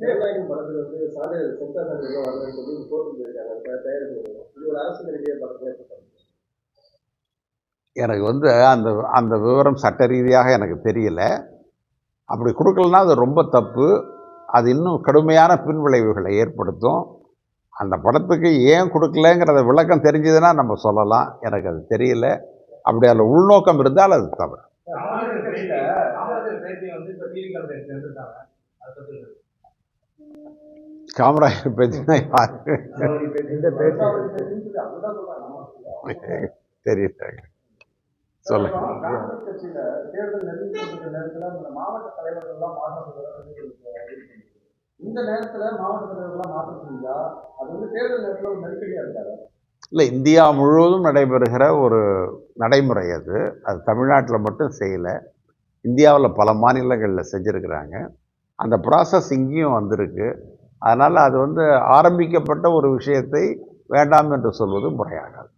ஜனநாயகம் படத்துல வந்து சான்றிதழ் சென்சார் சான்றிதழ் வரலன்னு சொல்லி கோர்ட்டு போயிருக்காங்க தயாரிப்பு. இது ஒரு அரசு நடிகை படத்துல. எனக்கு வந்து அந்த அந்த விவரம் சட்ட ரீதியாக எனக்கு தெரியல. அப்படி கொடுக்கலன்னா அது ரொம்ப தப்பு. அது இன்னும் கடுமையான பின்விளைவுகளை ஏற்படுத்தும். அந்த படத்துக்கு ஏன் கொடுக்கலங்கிறத விளக்கம் தெரிஞ்சதுன்னா நம்ம சொல்லலாம். எனக்கு அது தெரியல. அப்படி அதில் உள்நோக்கம் இருந்தால் அது தவறு. காமராஜர் பேச்சுனா யாரு தெரியல. சொல்லுங்க. மாவட்ட தலைவர்கள்லாம் மாற்றம் இந்த நேரத்துல மாவட்ட தலைவர்கள்லாம் மாற்றம் செஞ்சா அது வந்து தேர்தல் நேரத்தில் ஒரு நெருக்கடியா இருக்காது. இல்லை, இந்தியா முழுவதும் நடைபெறுகிற ஒரு நடைமுறை அது. அது தமிழ்நாட்டில் மட்டும் செய்யலை, இந்தியாவில் பல மாநிலங்களில் செஞ்சுருக்கிறாங்க. அந்த ப்ராசஸ் இங்கேயும் வந்திருக்கு. அதனால் அது வந்து ஆரம்பிக்கப்பட்ட ஒரு விஷயத்தை வேண்டாம் என்று சொல்வது முறையாகாது.